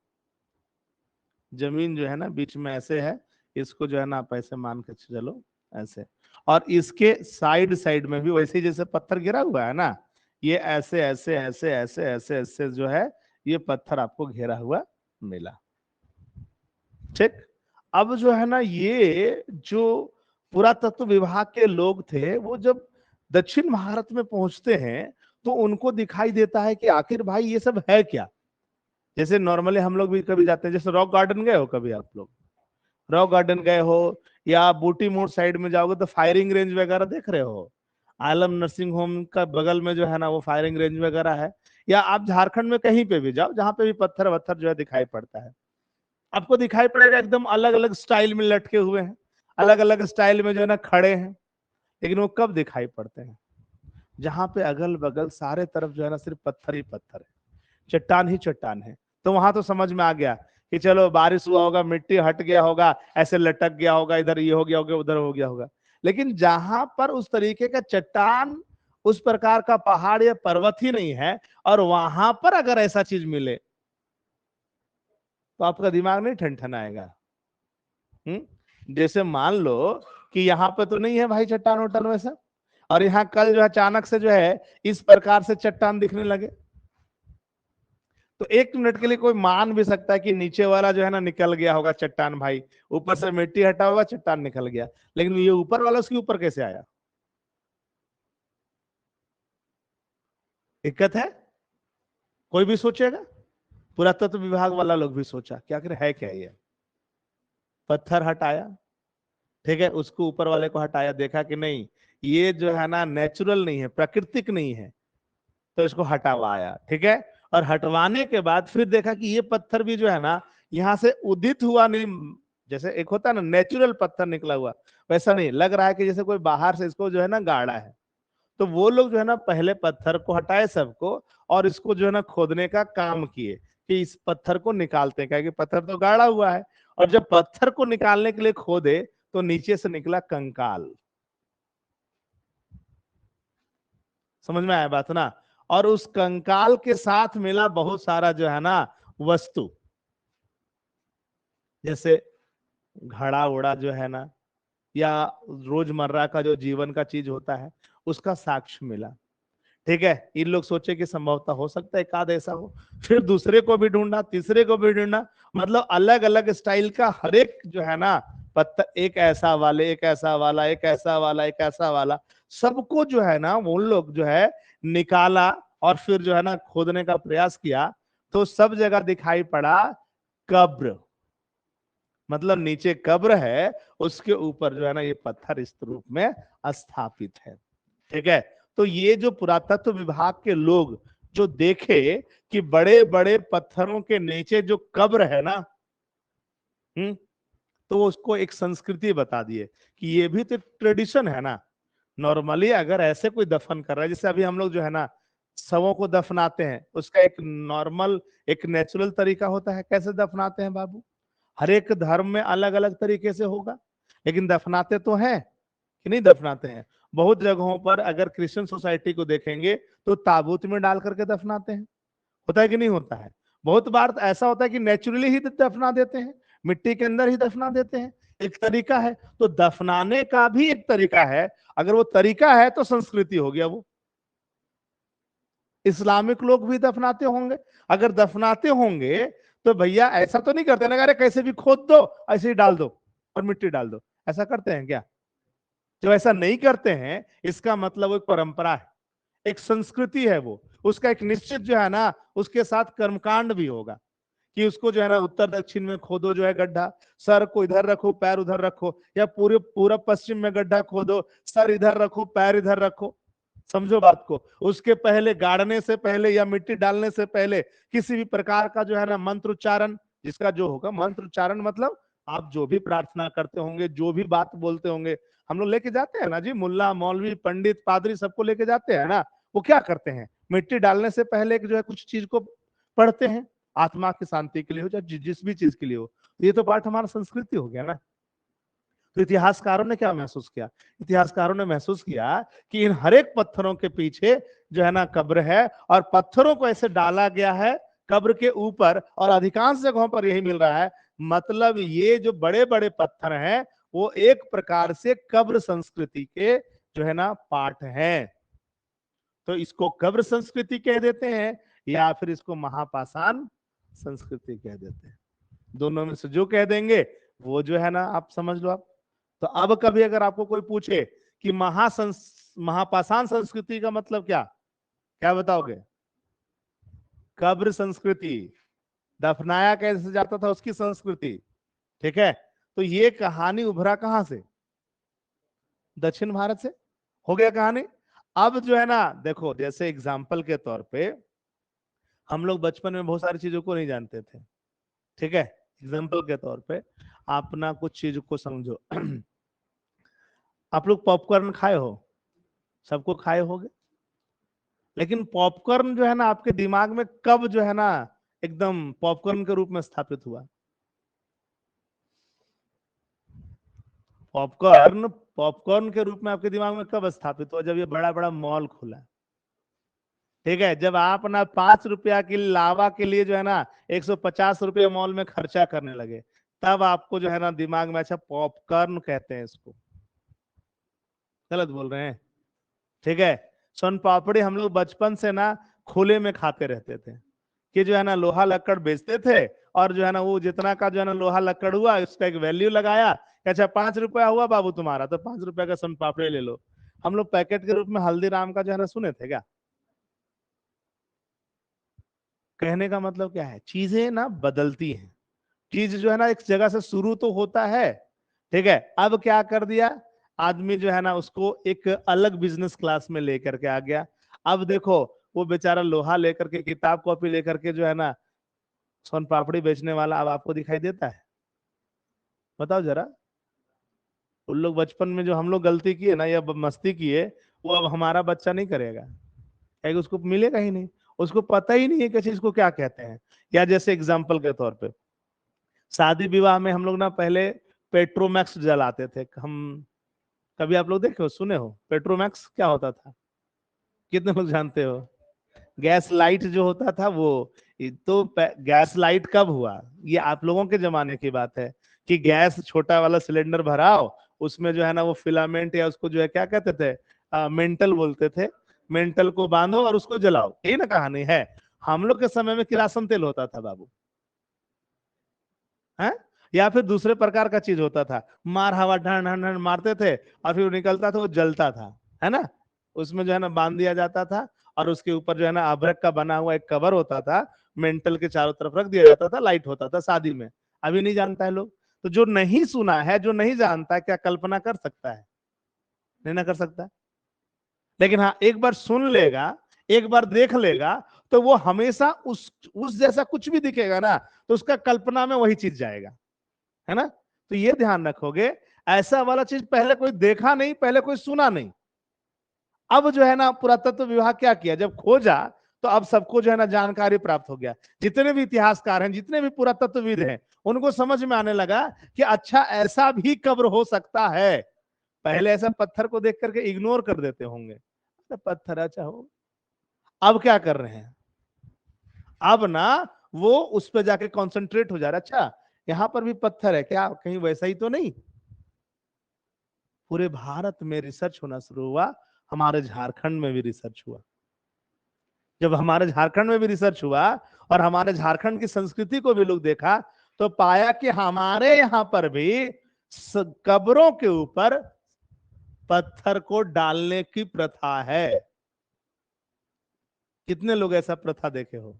जमीन जो है ना बीच में ऐसे है, इसको जो है ना आप ऐसे मान के चलो ऐसे। और इसके साइड साइड में भी वैसे ही जैसे पत्थर गिरा हुआ है ना, ये ऐसे ऐसे ऐसे ऐसे ऐसे ऐसे जो है ये पत्थर आपको घेरा हुआ मिला, ठीक। अब जो है ना ये जो पुरातत्व विभाग के लोग थे वो जब दक्षिण भारत में पहुंचते हैं तो उनको दिखाई देता है कि आखिर भाई ये सब है क्या। जैसे नॉर्मली हम लोग भी कभी जाते हैं, जैसे रॉक गार्डन गए हो कभी आप लोग, रॉक गार्डन गए हो, या बूटी मोड़ साइड में जाओगे तो फायरिंग रेंज वगैरह देख रहे हो। आलम नर्सिंग होम का बगल में जो है ना वो फायरिंग रेंज वगैरह है। या आप झारखंड में कहीं पे भी जाओ जहां पे भी पत्थर वत्थर जो है दिखाई पड़ता है, आपको दिखाई पड़ेगा एकदम अलग अलग स्टाइल में लटके हुए हैं, अलग अलग स्टाइल में जो है ना खड़े हैं। लेकिन वो कब दिखाई पड़ते हैं, जहां पे अगल बगल सारे तरफ जो है ना सिर्फ पत्थर ही पत्थर है, चट्टान ही चट्टान है। तो वहां तो समझ में आ गया कि चलो बारिश हुआ होगा, मिट्टी हट गया होगा, ऐसे लटक गया होगा, इधर ये हो गया होगा, उधर हो गया होगा। लेकिन जहां पर उस तरीके का चट्टान, उस प्रकार का पहाड़ या पर्वत ही नहीं है, और वहां पर अगर ऐसा चीज मिले तो आपका दिमाग नहीं ठनठनाएगा। जैसे मान लो कि यहाँ पे तो नहीं है भाई चट्टान वट्टान वैसा, और यहाँ कल जो है अचानक से जो है इस प्रकार से चट्टान दिखने लगे, तो एक मिनट के लिए कोई मान भी सकता है कि नीचे वाला जो है ना निकल गया होगा चट्टान भाई, ऊपर से मिट्टी हटा होगा चट्टान निकल गया। लेकिन ये ऊपर वाला उसके ऊपर कैसे आया, दिक्कत है। कोई भी सोचेगा, पुरातत्व विभाग वाला लोग भी सोचा क्या आखिर है क्या ये। पत्थर हटाया, ठीक है, उसको ऊपर वाले को हटाया, देखा कि नहीं ये जो है ना नेचुरल नहीं है, प्राकृतिक नहीं है, तो इसको हटावाया, ठीक है। और हटवाने के बाद फिर देखा कि ये पत्थर भी जो है ना यहाँ से उदित हुआ नहीं, जैसे एक होता है ना नेचुरल पत्थर निकला हुआ, वैसा नहीं लग रहा है कि जैसे कोई बाहर से इसको जो है ना गाड़ा है। तो वो लोग जो है ना पहले पत्थर को हटाए सबको, और इसको जो है ना खोदने का काम किए कि इस पत्थर को निकालते हैं, क्योंकि पत्थर तो गाड़ा हुआ है। और जब पत्थर को निकालने के लिए खोदे तो नीचे से निकला कंकाल, समझ में आया बात ना। और उस कंकाल के साथ मिला बहुत सारा जो है ना वस्तु, जैसे घड़ा उड़ा जो है ना, या रोजमर्रा का जो जीवन का चीज होता है उसका साक्ष्य मिला, ठीक है। इन लोग सोचे कि संभवतः हो सकता है एक आध ऐसा हो। फिर दूसरे को भी ढूंढा, तीसरे को भी ढूंढा, मतलब अलग अलग स्टाइल का हर एक जो है ना पत्थर, एक ऐसा वाले, एक ऐसा वाला, एक ऐसा वाला, एक ऐसा वाला, सबको जो है ना वो लोग जो है निकाला, और फिर जो है ना खोदने का प्रयास किया। तो सब जगह दिखाई पड़ा कब्र, मतलब नीचे कब्र है, उसके ऊपर जो है ना ये पत्थर इस रूप में स्थापित है, ठीक है। तो ये जो पुरातत्व विभाग के लोग जो देखे कि बड़े बड़े पत्थरों के नीचे जो कब्र है ना, तो उसको एक संस्कृति बता दिए कि ये भी तो ट्रेडिशन है ना। नॉर्मली अगर ऐसे कोई दफन कर रहा है, जैसे अभी हम लोग जो है ना शवों को दफनाते हैं, उसका एक नॉर्मल एक नेचुरल तरीका होता है। कैसे दफनाते हैं बाबू? हर एक धर्म में अलग अलग तरीके से होगा, लेकिन दफनाते तो हैं कि नहीं दफनाते हैं। बहुत जगहों पर अगर क्रिश्चियन सोसाइटी को देखेंगे तो ताबूत में डाल करके दफनाते हैं। होता है कि नहीं होता है? बहुत बार तो ऐसा होता है कि नेचुरली ही दफना देते हैं, मिट्टी के अंदर ही दफना देते हैं। एक तरीका है, तो दफनाने का भी एक तरीका है। अगर वो तरीका है तो संस्कृति हो गया वो। इस्लामिक लोग भी दफनाते होंगे, अगर दफनाते होंगे तो भैया ऐसा तो नहीं करते ना, अरे कैसे भी खोद दो ऐसे ही डाल दो और मिट्टी डाल दो, ऐसा करते हैं क्या? जो ऐसा नहीं करते हैं इसका मतलब वो एक परंपरा है, एक संस्कृति है वो। उसका एक निश्चित जो है ना उसके साथ कर्मकांड भी होगा कि उसको जो है ना उत्तर दक्षिण में खोदो जो है गड्ढा, सर को इधर रखो पैर उधर रखो, या पूरे पूरब पश्चिम में गड्ढा खोदो, सर इधर रखो पैर इधर रखो। समझो बात को। उसके पहले गाड़ने से पहले या मिट्टी डालने से पहले किसी भी प्रकार का जो है ना मंत्र उच्चारण, जिसका जो होगा मंत्र उच्चारण मतलब आप जो भी प्रार्थना करते होंगे, जो भी बात बोलते होंगे, हम लोग लेके जाते हैं ना जी, मुल्ला मौलवी पंडित पादरी सबको लेके जाते हैं ना। वो क्या करते हैं, मिट्टी डालने से पहले जो है कुछ चीज को पढ़ते हैं, आत्मा की शांति के लिए हो चाहे जिस भी चीज के लिए हो। ये तो पार्ट हमारा संस्कृति हो गया ना। तो इतिहासकारों ने क्या महसूस किया? इतिहासकारों ने महसूस किया कि इन हर एक पत्थरों के पीछे जो है ना कब्र है, और पत्थरों को ऐसे डाला गया है कब्र के ऊपर, और अधिकांश जगहों पर यही मिल रहा है। मतलब ये जो बड़े बड़े पत्थर हैं वो एक प्रकार से कब्र संस्कृति के जो है ना पार्ट हैं। तो इसको कब्र संस्कृति कह देते हैं या फिर इसको महापाषाण संस्कृति कह देते हैं। दोनों में से जो कह देंगे वो जो है ना आप समझ लो आप। तो अब कभी अगर आपको कोई पूछे कि महापाषाण संस्कृति का मतलब क्या, क्या बताओगे? कब्र संस्कृति, दफनाया कैसे जाता था उसकी संस्कृति। ठीक है, तो ये कहानी उभरा कहां से? दक्षिण भारत से। हो गया कहानी। अब जो है ना देखो, जैसे एग्जाम्पल के तौर पे हम लोग बचपन में बहुत सारी चीजों को नहीं जानते थे। ठीक है, एग्जाम्पल के तौर पे आप ना कुछ चीज को समझो। आप लोग पॉपकॉर्न खाए हो, सबको खाए होगे, लेकिन पॉपकॉर्न जो है ना आपके दिमाग में कब जो है ना एकदम पॉपकॉर्न के रूप में स्थापित हुआ? पॉपकॉर्न पॉपकॉर्न के रूप में आपके दिमाग में कब स्थापित हुआ? जब ये बड़ा बड़ा मॉल खुला। ठीक है, जब आप ना 5 रुपया की लावा के लिए जो है ना 150 रुपये मॉल में खर्चा करने लगे, तब आपको जो है ना दिमाग में अच्छा पॉपकॉर्न कहते हैं इसको। गलत बोल रहे हैं। ठीक है, सोन पापड़ी हम लोग बचपन से ना खुले में खाते रहते थे कि जो है ना लोहा लक्कड़ बेचते थे, और जो है ना वो जितना का जो है ना लोहा लक्कड़ हुआ उसका एक वैल्यू लगाया कि अच्छा 5 रुपया हुआ बाबू तुम्हारा, तो 5 रुपया का सोन पापड़ी ले लो। हम लोग पैकेट के रूप में हल्दीराम का जो है ना सुने थे क्या? कहने का मतलब क्या है, चीजें ना बदलती हैं। चीज जो है ना एक जगह से शुरू तो होता है। ठीक है, अब क्या कर दिया आदमी जो है ना उसको एक अलग बिजनेस क्लास में लेकर के आ गया। अब देखो वो बेचारा लोहा लेकर के किताब कॉपी लेकर के जो है ना सोन पापड़ी बेचने वाला अब आपको दिखाई देता है? बताओ जरा। उन लोग बचपन में जो हम लोग गलती किए ना या मस्ती किए, वो अब हमारा बच्चा नहीं करेगा, क्योंकि उसको मिलेगा ही नहीं। उसको पता ही नहीं है कि चीज को क्या कहते हैं। या जैसे एग्जाम्पल के तौर पे शादी विवाह में हम लोग ना पहले पेट्रोमैक्स जलाते थे हम। कभी आप लोग देखे हो, सुने हो पेट्रोमैक्स क्या होता था? कितने लोग जानते हो? गैस लाइट जो होता था वो। तो गैस लाइट कब हुआ? ये आप लोगों के जमाने की बात है कि गैस छोटा वाला सिलेंडर भराओ, उसमें जो है ना वो फिलामेंट या उसको जो है क्या कहते थे, मेंटल बोलते थे। मेंटल को बांधो और उसको जलाओ, यही ना कहानी है। हम लोग के समय में किरासन तेल होता था बाबू, है? या फिर दूसरे प्रकार का चीज होता था, मार हवा ढन ढन ढन मारते थे और फिर वो निकलता था, वो जलता था, है ना? उसमें जो है ना बांध दिया जाता था, और उसके ऊपर जो है ना अभ्रक का बना हुआ एक कवर होता था, मेंटल के चारों तरफ रख दिया जाता था, लाइट होता था शादी में। अभी नहीं जानता है लोग। तो जो नहीं सुना है, जो नहीं जानता है, क्या कल्पना कर सकता है? नहीं ना कर सकता। लेकिन हाँ, एक बार सुन लेगा, एक बार देख लेगा, तो वो हमेशा उस जैसा कुछ भी दिखेगा ना तो उसका कल्पना में वही चीज जाएगा, है ना। तो ये ध्यान रखोगे, ऐसा वाला चीज पहले कोई देखा नहीं, पहले कोई सुना नहीं। अब जो है ना पुरातत्व विभाग क्या किया, जब खोजा तो अब सबको जो है ना जानकारी प्राप्त हो गया। जितने भी इतिहासकार हैं, जितने भी पुरातत्वविद हैं, उनको समझ में आने लगा कि अच्छा ऐसा भी कब्र हो सकता है। पहले ऐसा पत्थर को देख करके इग्नोर कर देते होंगे, तो पत्थर अच्छा हो। अब क्या कर रहे हैं, अब ना वो उस पर जाके कंसंट्रेट हो जा रहा है। अच्छा यहां पर भी पत्थर है क्या, कहीं वैसा ही तो नहीं। पूरे भारत में रिसर्च होना शुरू हुआ, हमारे झारखंड में भी रिसर्च हुआ। जब हमारे झारखंड में भी रिसर्च हुआ और हमारे झारखंड की संस्कृति को भी लोग देखा, तो पाया कि हमारे यहां पर भी कब्रों के ऊपर पत्थर को डालने की प्रथा है। कितने लोग ऐसा प्रथा देखे हो?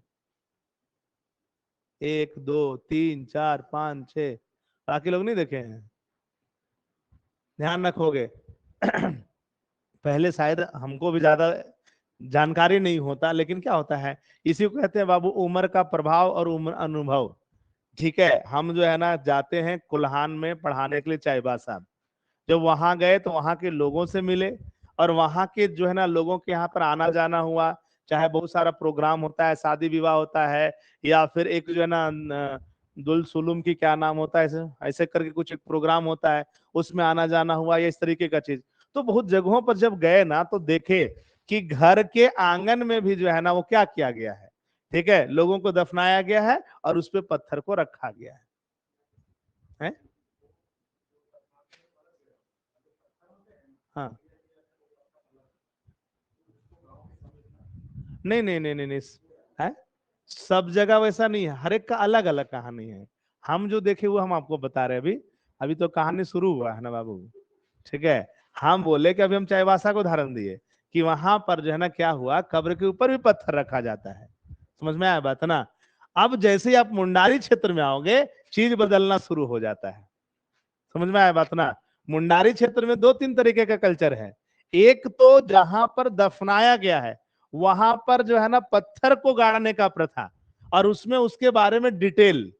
1 2 3 4 5 6, बाकी लोग नहीं देखे हैं। ध्यान रखोगे पहले शायद हमको भी ज्यादा जानकारी नहीं होता, लेकिन क्या होता है, इसी को कहते हैं बाबू उम्र का प्रभाव और उम्र अनुभव। ठीक है, हम जो है ना जाते हैं कुल्हान में पढ़ाने के लिए चाईबा साहब। जब वहां गए तो वहां के लोगों से मिले, और वहां के जो है ना लोगों के यहाँ पर आना जाना हुआ। चाहे बहुत सारा प्रोग्राम होता है, शादी विवाह होता है, या फिर एक जो है ना दुल सुलुम की क्या नाम होता है, ऐसे ऐसे करके कुछ एक प्रोग्राम होता है, उसमें आना जाना हुआ, या इस तरीके का चीज। तो बहुत जगहों पर जब गए ना तो देखे कि घर के आंगन में भी जो है ना वो क्या किया गया है, ठीक है, लोगों को दफनाया गया है और उस पे पत्थर को रखा गया है? हाँ, नहीं नहीं नहीं नहीं नहीं, है, सब जगह वैसा नहीं है, हर एक का अलग अलग कहानी है। हम जो देखे वो हम आपको बता रहे हैं अभी। अभी तो कहानी शुरू हुआ है ना बाबू, ठीक है। हम बोले कि अभी हम चाईबासा को उदाहरण दिए कि वहां पर जो है ना क्या हुआ, कब्र के ऊपर भी पत्थर रखा जाता है। समझ में आया बात ना। अब जैसे ही आप मुंडारी क्षेत्र में आओगे, चीज बदलना शुरू हो जाता है। समझ में आया बात ना। मुंडारी क्षेत्र में 2 3 तरीके का कल्चर है। एक तो जहां पर दफनाया गया है, वहां पर जो है ना पत्थर को गाड़ने का प्रथा, और उसमें उसके बारे में डिटेल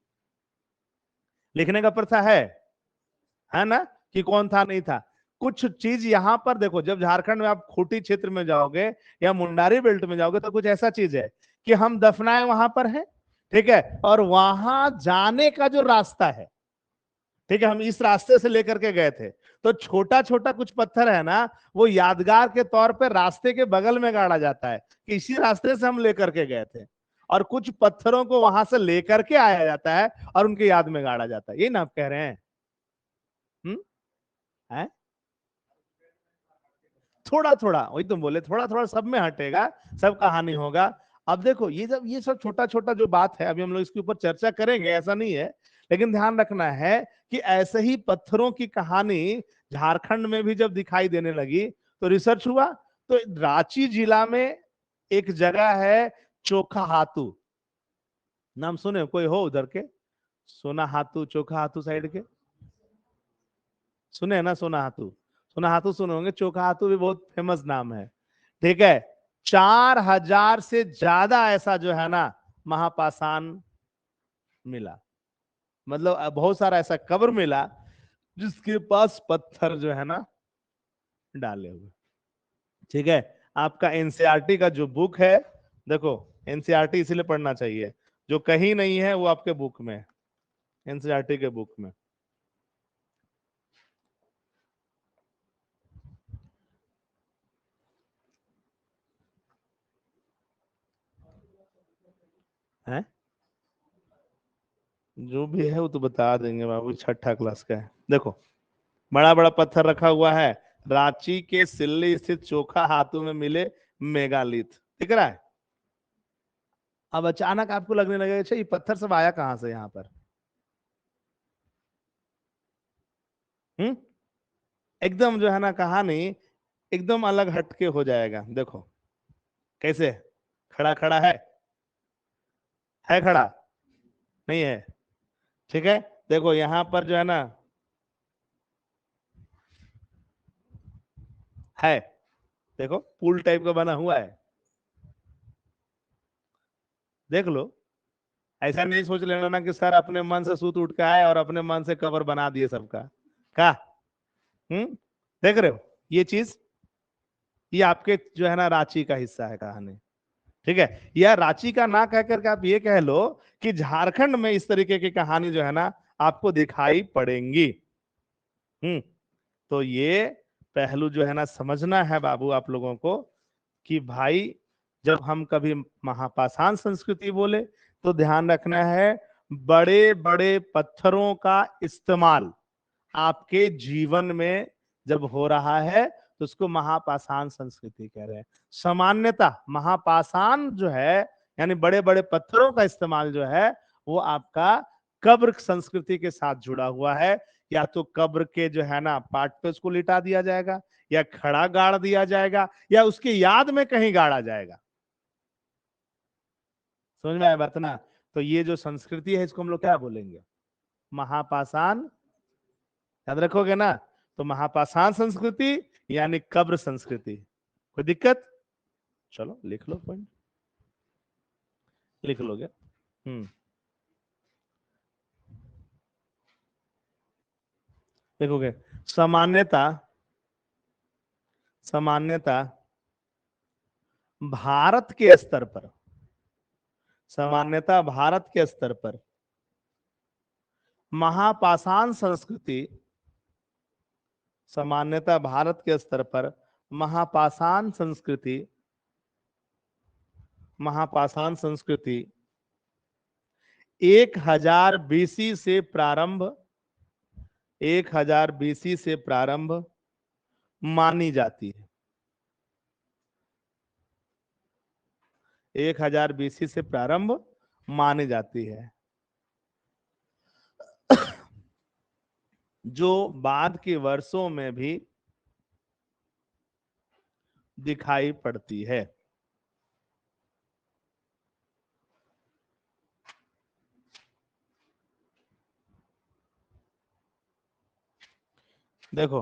लिखने का प्रथा है ना, कि कौन था नहीं था। कुछ चीज यहां पर देखो, जब झारखंड में आप खूंटी क्षेत्र में जाओगे या मुंडारी बेल्ट में जाओगे, तो कुछ ऐसा चीज है कि हम दफनाए वहां पर हैं, ठीक है, और वहां जाने का जो रास्ता है, ठीक है, हम इस रास्ते से लेकर के गए थे। तो छोटा छोटा कुछ पत्थर है ना, वो यादगार के तौर पे रास्ते के बगल में गाड़ा जाता है कि इसी रास्ते से हम लेकर के गए थे। और कुछ पत्थरों को वहां से लेकर के आया जाता है और उनकी याद में गाड़ा जाता है। ये ना आप कह रहे हैं? हम्म, है थोड़ा थोड़ा, वही तुम बोले, थोड़ा थोड़ा सब में हटेगा, सब कहानी होगा। अब देखो ये सब छोटा छोटा जो बात है, अभी हम लोग इसके ऊपर चर्चा करेंगे, ऐसा नहीं है। लेकिन ध्यान रखना है कि ऐसे ही पत्थरों की कहानी झारखंड में भी जब दिखाई देने लगी, तो रिसर्च हुआ। तो रांची जिला में एक जगह है चोखा हाथू, नाम सुने कोई हो उधर के? सोना हाथू, चोखा हाथू साइड के सुने ना? सोना हाथू, सोना हाथू सुने होंगे, चोखा हाथू भी बहुत फेमस नाम है, ठीक है। 4,000 से ज्यादा ऐसा जो है ना महापाषाण मिला, मतलब बहुत सारा ऐसा कब्र मिला जिसके पास पत्थर जो है ना डाले हुए, ठीक है। आपका एनसीईआरटी का जो बुक है, देखो, एनसीईआरटी इसीलिए पढ़ना चाहिए, जो कहीं नहीं है वो आपके बुक में है, एनसीईआरटी के बुक में है। जो भी है वो तो बता देंगे बाबू, छठा क्लास का है। देखो, बड़ा बड़ा पत्थर रखा हुआ है, रांची के सिल्ली स्थित चोखा हाथों में मिले मेगालिथ, दिख रहा है। अब अचानक आपको लगने लगेगा अच्छा ये पत्थर सब आया कहां से यहाँ पर। हम्म, एकदम जो है ना कहानी एकदम अलग हटके हो जाएगा। देखो कैसे, खड़ा खड़ा है खड़ा नहीं है, ठीक है। देखो यहाँ पर जो है ना है, देखो पुल टाइप का बना हुआ है, देख लो, ऐसा नहीं सोच लेना ना कि सर अपने मन से सूत उठ के आए और अपने मन से कबर बना दिए सबका। का देख रहे हो ये चीज, ये आपके जो है ना रांची का हिस्सा है कहानी। ठीक है, या रांची का ना कह करके आप ये कह लो कि झारखंड में इस तरीके की कहानी जो है ना आपको दिखाई पड़ेंगी। तो ये पहलू जो है ना समझना है बाबू आप लोगों को कि भाई जब हम कभी महापाषाण संस्कृति बोले तो ध्यान रखना है बड़े बड़े पत्थरों का इस्तेमाल आपके जीवन में जब हो रहा है तो उसको महापाषाण संस्कृति कह रहे हैं। सामान्यता महापाषाण जो है यानी बड़े बड़े पत्थरों का इस्तेमाल जो है वो आपका कब्र संस्कृति के साथ जुड़ा हुआ है। या तो कब्र के जो है ना पार्ट पे उसको लिटा दिया जाएगा, या खड़ा गाड़ दिया जाएगा, या उसकी याद में कहीं गाड़ा जाएगा। समझ में आया बात ना? तो ये जो संस्कृति है इसको हम लोग क्या बोलेंगे? महापाषाण। याद रखोगे ना? तो महापाषाण संस्कृति यानी कब्र संस्कृति। कोई दिक्कत? चलो लिख लो, पॉइंट लिख लोगे। देखोगे सामान्यता सामान्यता भारत के स्तर पर, सामान्यता भारत के स्तर पर महापाषाण संस्कृति, सामान्यता भारत के स्तर पर महापाषाण संस्कृति, महापाषाण संस्कृति 1000 बीसी से प्रारंभ, 1000 बीसी से प्रारंभ मानी जाती है। 1000 बीसी से प्रारंभ मानी जाती है, जो बाद के वर्षों में भी दिखाई पड़ती है। देखो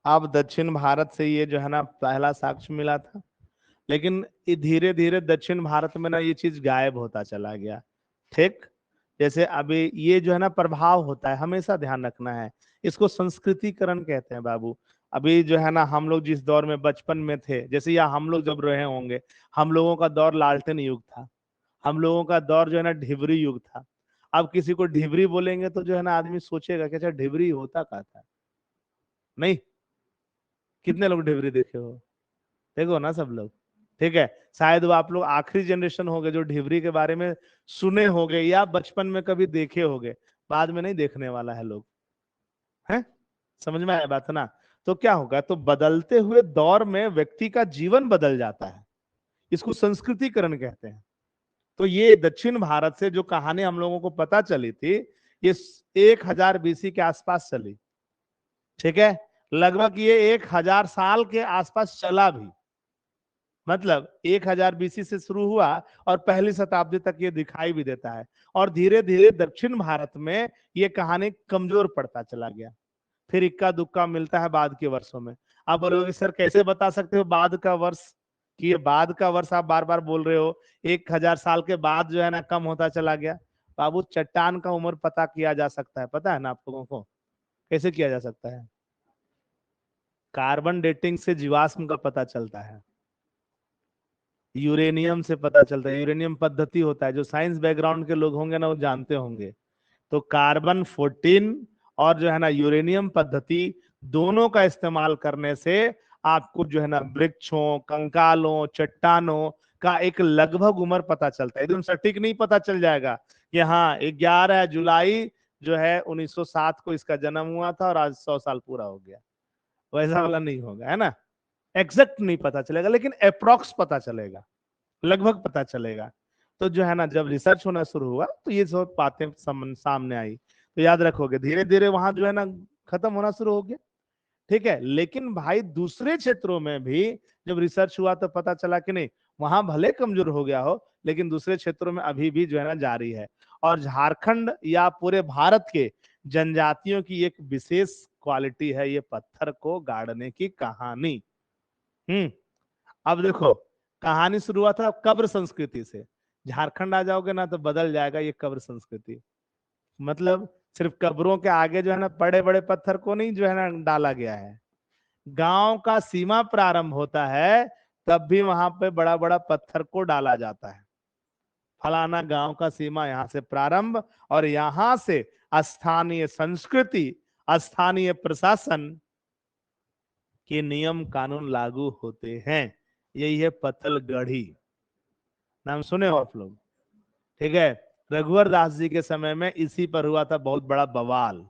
अब दक्षिण भारत से ये जो है ना पहला साक्ष्य मिला था, लेकिन धीरे धीरे दक्षिण भारत में ना ये चीज गायब होता चला गया। ठीक, जैसे अभी ये जो है ना प्रभाव होता है, हमेशा ध्यान रखना है, इसको संस्कृतिकरण कहते हैं बाबू। अभी जो है ना हम लोग जिस दौर में बचपन में थे, जैसे या हम लोग जब रहे होंगे, हम लोगों का दौर लालटेन युग था, हम लोगों का दौर जो है ना ढिबरी युग था। अब किसी को ढिबरी बोलेंगे तो जो है ना आदमी सोचेगा कि अच्छा ढिबरी होता क्या था। नहीं, कितने लोग ढिबरी देखे हो? देखो ना सब लोग। ठीक है, शायद वो आप लोग आखिरी जनरेशन हो गए जो ढिबरी के बारे में सुने होंगे या बचपन में कभी देखे होंगे, बाद में नहीं देखने वाला है लोग। हैं? समझ में आया बात ना? तो क्या होगा, तो बदलते हुए दौर में व्यक्ति का जीवन बदल जाता है, इसको संस्कृतिकरण कहते हैं। तो ये दक्षिण भारत से जो कहानी हम लोगों को पता चली थी, ये 1000 बीसी के आसपास चली। ठीक है, लगभग ये 1000 साल के आसपास चला भी, मतलब 1000 बीसी से शुरू हुआ और पहली शताब्दी तक ये दिखाई भी देता है। और धीरे धीरे दक्षिण भारत में ये कहानी कमजोर पड़ता चला गया, फिर इक्का दुक्का मिलता है बाद के वर्षों में। आप बोलोगे सर कैसे बता सकते हो बाद का वर्ष, कि ये बाद का वर्ष आप बार बार बोल रहे हो, 1000 साल के बाद जो है ना कम होता चला गया। बाबू चट्टान का उम्र पता किया जा सकता है, पता है ना आप लोगों को? कैसे किया जा सकता है? कार्बन डेटिंग से जीवाश्म का पता चलता है, यूरेनियम से पता चलता है, यूरेनियम पद्धति होता है, जो साइंस बैकग्राउंड के लोग होंगे ना वो जानते होंगे। तो कार्बन 14 और जो है ना यूरेनियम पद्धति दोनों का इस्तेमाल करने से आपको जो है ना वृक्षों, कंकालों, चट्टानों का एक लगभग उम्र पता चलता है। एकदम सटीक नहीं पता चल जाएगा कि हाँ 11 जुलाई जो है 1907 को इसका जन्म हुआ था और आज 100 साल पूरा हो गया, वैसा वाला नहीं होगा, है ना? एग्जैक्ट नहीं पता चलेगा, लेकिन अप्रोक्स पता चलेगा, लगभग पता चलेगा। तो जो है ना जब रिसर्च होना शुरू हुआ तो ये सब बातें सामने आई। तो याद रखोगे धीरे धीरे वहां जो है ना खत्म होना शुरू हो गया। ठीक है, लेकिन भाई दूसरे क्षेत्रों में भी जब रिसर्च हुआ तो पता चला कि नहीं, वहां भले कमजोर हो गया हो लेकिन दूसरे क्षेत्रों में अभी भी जो है ना जारी है। और झारखंड या पूरे भारत के जनजातियों की एक विशेष क्वालिटी है ये पत्थर को गाड़ने की कहानी। अब देखो, कहानी शुरू हुआ था कब्र संस्कृति से, झारखंड आ जाओगे ना तो बदल जाएगा ये कब्र संस्कृति। मतलब सिर्फ कब्रों के आगे जो है ना बड़े बड़े पत्थर को नहीं जो है ना डाला गया है, गांव का सीमा प्रारंभ होता है तब भी वहां पे बड़ा बड़ा पत्थर को डाला जाता है। फलाना गांव का सीमा यहाँ से प्रारंभ, और यहां से स्थानीय संस्कृति, स्थानीय प्रशासन के नियम कानून लागू होते हैं। यही है पत्थलगढ़ी। नाम सुने हो आप लोग? ठीक है। रघुवर दास जी के समय में इसी पर हुआ था बहुत बड़ा बवाल।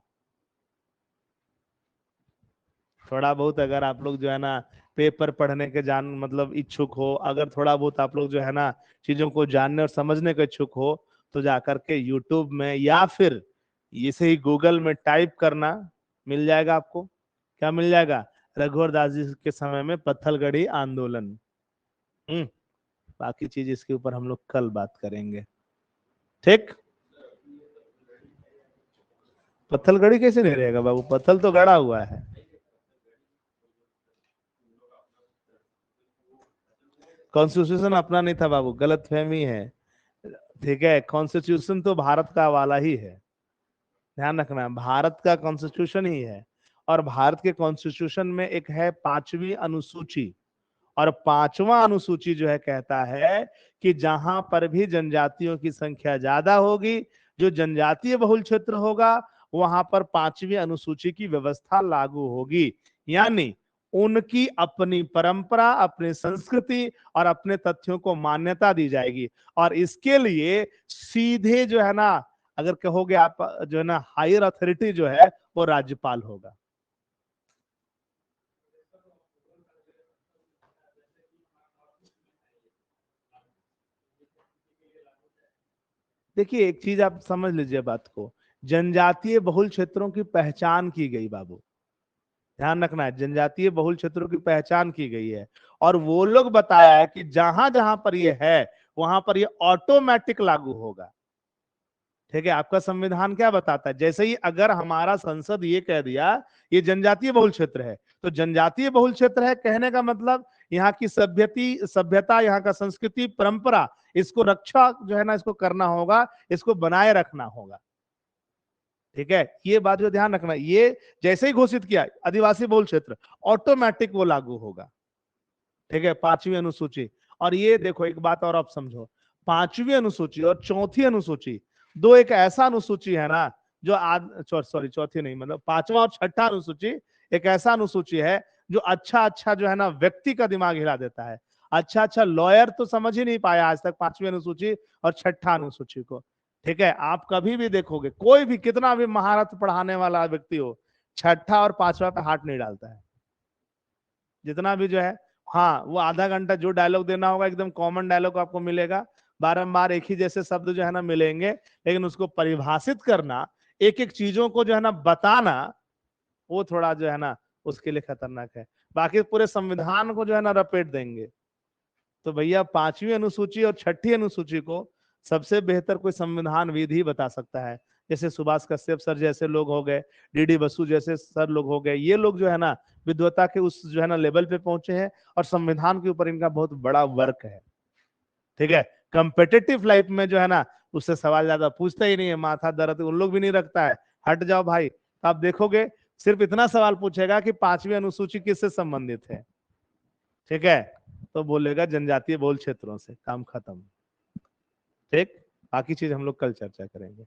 थोड़ा बहुत अगर आप लोग जो है ना पेपर पढ़ने के जान मतलब इच्छुक हो, अगर थोड़ा बहुत आप लोग जो है ना चीजों को जानने और समझने के इच्छुक हो, तो जाकर के यूट्यूब में या फिर इसे ही गूगल में टाइप करना, मिल जाएगा आपको। क्या मिल जाएगा? रघुवर दास जी के समय में पत्थलगढ़ी आंदोलन। हम्म। बाकी चीज इसके ऊपर हम लोग कल बात करेंगे। ठीक। पत्थलगढ़ी कैसे नहीं रहेगा बाबू? पत्थल तो गड़ा हुआ है। कॉन्स्टिट्यूशन अपना नहीं था बाबू, गलत फहमी है। ठीक है, कॉन्स्टिट्यूशन तो भारत का वाला ही है। ध्यान रखना, भारत का कॉन्स्टिट्यूशन ही है। और भारत के कॉन्स्टिट्यूशन में एक है 5वीं अनुसूची। और 5वां अनुसूची जो है कहता है कि जहां पर भी जनजातियों की संख्या ज्यादा होगी, जो जनजातीय बहुल क्षेत्र होगा, वहां पर 5वीं अनुसूची की व्यवस्था लागू होगी। यानी उनकी अपनी परंपरा, अपनी संस्कृति और अपने तथ्यों को मान्यता दी जाएगी। और इसके लिए सीधे जो है ना, अगर कहोगे आप जो है ना, हायर अथॉरिटी जो है वो राज्यपाल होगा। देखिए एक चीज आप समझ लीजिए बात को, जनजातीय बहुल क्षेत्रों की पहचान की गई बाबू। ध्यान रखना है, जनजातीय बहुल क्षेत्रों की पहचान की गई है। और वो लोग बताया है कि जहां जहां पर ये है वहां पर ये ऑटोमेटिक लागू होगा। ठीक है, आपका संविधान क्या बताता है? जैसे ही अगर हमारा संसद ये कह दिया ये जनजातीय बहुल क्षेत्र है, तो जनजातीय बहुल क्षेत्र है कहने का मतलब यहाँ की सभ्यता, यहाँ का संस्कृति परंपरा, इसको रक्षा जो है ना इसको करना होगा, इसको बनाए रखना होगा। ठीक है, ये बात जो ध्यान रखना, ये जैसे ही घोषित किया आदिवासी बहुल क्षेत्र, ऑटोमेटिक वो लागू होगा। ठीक है, 5वीं अनुसूची। और ये देखो एक बात और आप समझो, 5वीं अनुसूची और 4थी अनुसूची, दो एक ऐसा अनुसूची है ना जो आज, सॉरी चौथी नहीं, मतलब 5वां और 6ठा अनुसूची एक ऐसा अनुसूची है जो अच्छा अच्छा जो है ना व्यक्ति का दिमाग हिला देता है। अच्छा अच्छा लॉयर तो समझ ही नहीं पाया आज तक 5वीं अनुसूची और 6ठा अनुसूची को। ठीक है, आप कभी भी देखोगे कोई भी कितना भी महारत पढ़ाने वाला व्यक्ति हो, 6ठा और 5वां पे हाथ नहीं डालता है। जितना भी जो है, हाँ वो आधा घंटा जो डायलॉग देना होगा एकदम कॉमन डायलॉग आपको मिलेगा, बारंबार एक ही जैसे शब्द जो है ना मिलेंगे, लेकिन उसको परिभाषित करना, एक एक चीजों को जो है ना बताना, वो थोड़ा जो है ना उसके लिए खतरनाक है। बाकी पूरे संविधान को जो है ना रपेट देंगे। तो भैया 5वीं अनुसूची और 6ठी अनुसूची को सबसे बेहतर कोई संविधान विधि बता सकता है। जैसे सुभाष कश्यप सर जैसे लोग हो गए, डीडी बसु जैसे सर लोग हो गए, ये लोग जो है ना विद्वता के उस जो है ना लेवल पे पहुंचे हैं, और संविधान के ऊपर इनका बहुत बड़ा वर्क है। ठीक है, कंपेटेटिव लाइफ में जो है ना उससे सवाल ज्यादा पूछता ही नहीं है, माथा दर्द उन लोग भी नहीं रखता है, हट जाओ भाई। तो आप देखोगे सिर्फ इतना सवाल पूछेगा कि 5वीं अनुसूची किससे संबंधित है। ठीक है, तो बोलेगा जनजातीय बहुल क्षेत्रों से, काम खत्म। ठीक, बाकी चीज हम लोग कल चर्चा करेंगे।